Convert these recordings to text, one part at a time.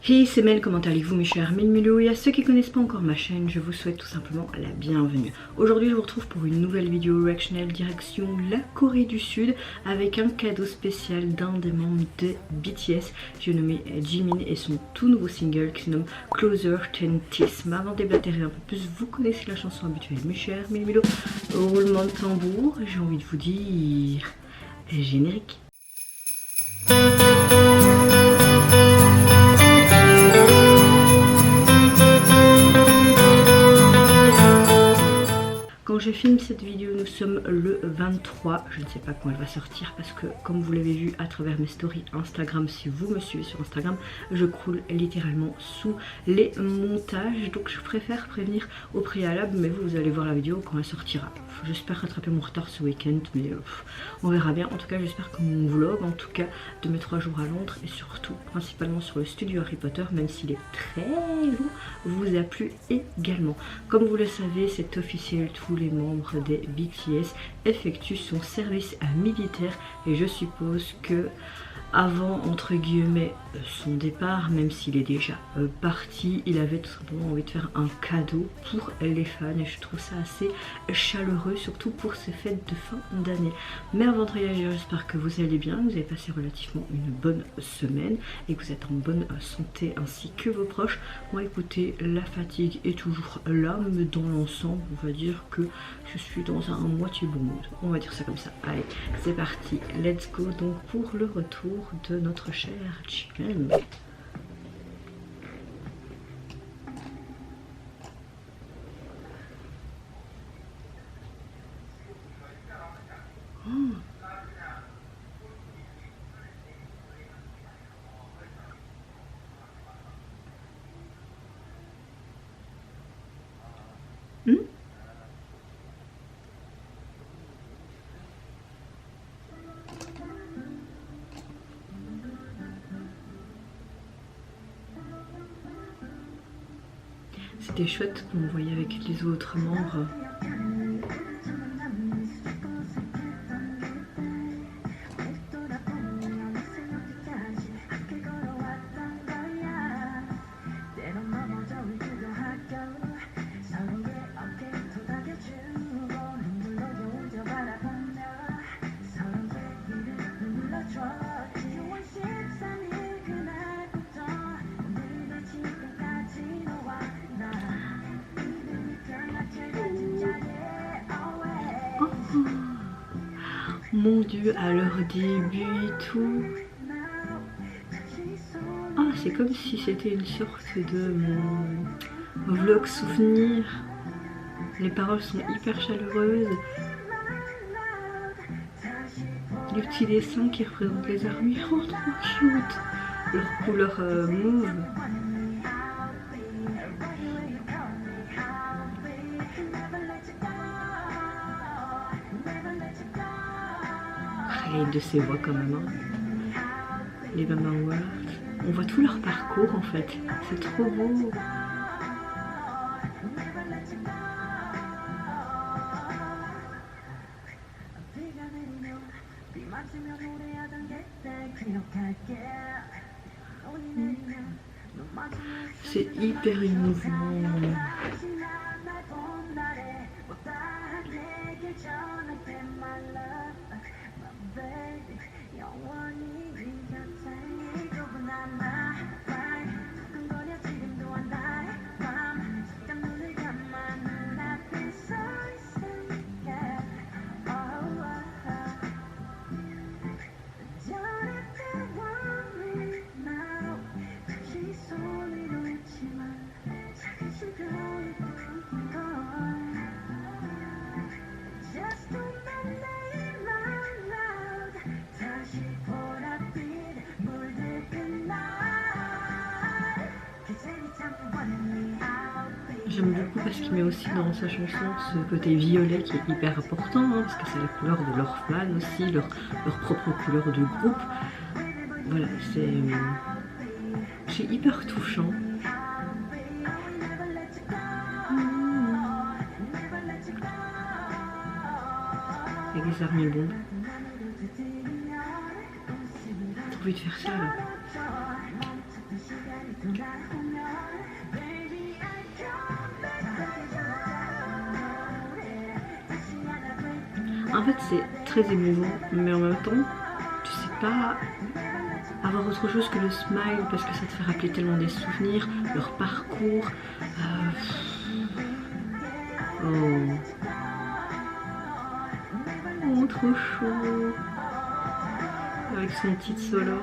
Hey, c'est Mel, comment allez-vous mes chers Melmilo? Et à ceux qui ne connaissent pas encore ma chaîne, je vous souhaite tout simplement la bienvenue. Aujourd'hui je vous retrouve pour une nouvelle vidéo reactionnelle direction la Corée du Sud avec un cadeau spécial d'un des membres de BTS. J'ai nommé Jimin et son tout nouveau single qui se nomme Closer Than This. Mais avant de déblatérer un peu plus, vous connaissez la chanson habituelle mes chers Melmilo. Roulement de tambour, j'ai envie de vous dire générique. Quand je filme cette vidéo, nous sommes le 23, je ne sais pas quand elle va sortir parce que comme vous l'avez vu à travers mes stories Instagram, si vous me suivez sur Instagram, je croule littéralement sous les montages, donc je préfère prévenir au préalable, mais vous allez voir la vidéo quand elle sortira. J'espère rattraper mon retard ce week-end, mais on verra bien. En tout cas, j'espère que mon vlog, en tout cas de mes 3 jours à Londres et surtout principalement sur le studio Harry Potter, même s'il est très long, vous a plu également. Comme vous le savez, c'est officiel, tous les membres des BTS effectuent son service militaire et je suppose que avant entre guillemets son départ, même s'il est déjà parti, il avait tout simplement envie de faire un cadeau pour les fans et je trouve ça assez chaleureux, surtout pour ces fêtes de fin d'année. Mais avant de réagir, j'espère que vous allez bien, vous avez passé relativement une bonne semaine et que vous êtes en bonne santé ainsi que vos proches. Moi écoutez, la fatigue est toujours là, mais dans l'ensemble on va dire que je suis dans un moitié bon mood, on va dire ça comme ça. Allez, c'est parti, let's go donc pour le retour de notre cher Jimin. C'était chouette qu'on voyait avec les autres membres. Mon dieu, à leur début et tout. Ah, c'est comme si c'était une sorte de vlog souvenir. Les paroles sont hyper chaleureuses. Les petits dessins qui représentent les armées, oh trop cute. Leur couleur mauve. Et de ses voix quand même, hein. Les Mama World, on voit tout leur parcours en fait, c'est trop beau. C'est hyper émouvant. J'aime beaucoup parce qu'il met aussi dans sa chanson ce côté violet qui est hyper important, hein, parce que c'est la couleur de leurs fans aussi, leur propre couleur de groupe. Voilà, c'est hyper touchant. Avec des armées bombes. J'ai envie de faire ça là. En fait c'est très émouvant, mais en même temps tu sais pas avoir autre chose que le smile parce que ça te fait rappeler tellement des souvenirs, leur parcours. Oh. Oh, trop chaud. Avec son petit solo.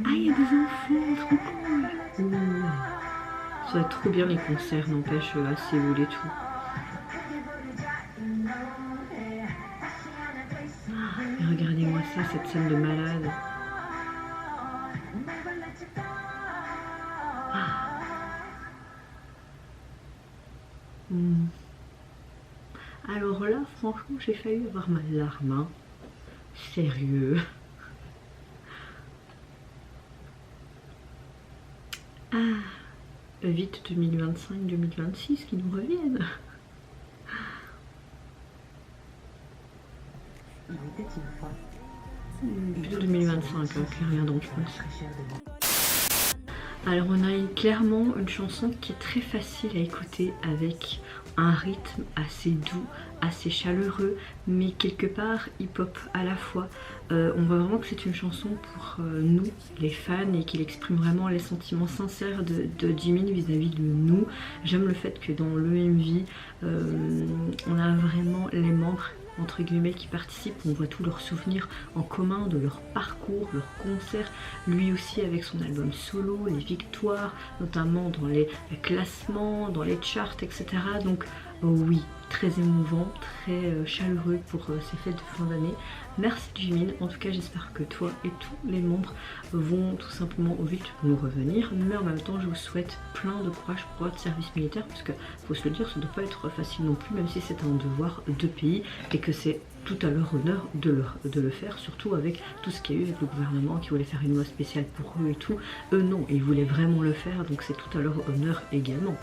Ah, il y a des enfants, trop cool. Ouh. Ça va être trop bien les concerts, n'empêche, à Séoul et tout. Ah, mais regardez-moi ça, cette scène de malade. Ah. Alors là, franchement, j'ai failli avoir ma larme. Hein. Sérieux. Ah, vite 2025-2026 qui nous reviennent. Plutôt 2025 hein, qui reviendront, je pense. Alors on a clairement une chanson qui est très facile à écouter avec un rythme assez doux, assez chaleureux, mais quelque part hip-hop à la fois. On voit vraiment que c'est une chanson pour nous, les fans, et qu'il exprime vraiment les sentiments sincères de Jimin vis-à-vis de nous. J'aime le fait que dans l'EMV, on a vraiment les membres entre guillemets qui participent, on voit tous leurs souvenirs en commun de leur parcours, leur concert, lui aussi avec son album solo, les victoires, notamment dans les classements, dans les charts, etc. Donc oui, très émouvant, très chaleureux pour ces fêtes de fin d'année. Merci Jimin, en tout cas j'espère que toi et tous les membres vont tout simplement vite nous revenir, mais en même temps je vous souhaite plein de courage pour votre service militaire, parce que faut se le dire, ça ne doit pas être facile non plus, même si c'est un devoir de pays et que c'est tout à leur honneur de le faire, surtout avec tout ce qu'il y a eu avec le gouvernement qui voulait faire une loi spéciale pour eux et tout. Eux non, ils voulaient vraiment le faire, donc c'est tout à leur honneur également.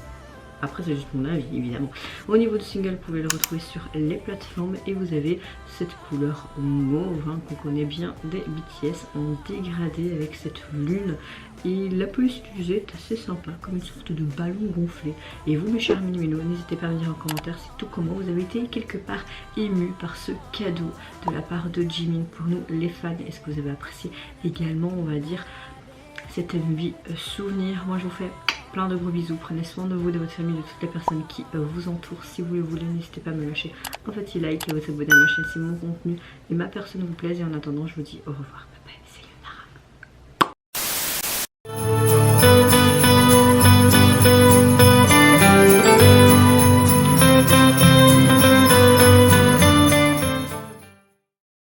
Après c'est juste mon avis évidemment. Au niveau du single, vous pouvez le retrouver sur les plateformes et vous avez cette couleur mauve hein, qu'on connaît bien des BTS en dégradé avec cette lune. Et la police utilisée est assez sympa, comme une sorte de ballon gonflé. Et vous mes chers mini-minos, n'hésitez pas à me dire en commentaire si tout comment vous avez été quelque part ému par ce cadeau de la part de Jimin pour nous les fans. Est-ce que vous avez apprécié également, on va dire, cette MV souvenir. Moi je vous fais plein de gros bisous, prenez soin de vous, de votre famille, de toutes les personnes qui vous entourent. Si vous le voulez, n'hésitez pas à me lâcher un petit like et à vous abonner à ma chaîne si mon contenu et ma personne vous plaisent. Et en attendant, je vous dis au revoir.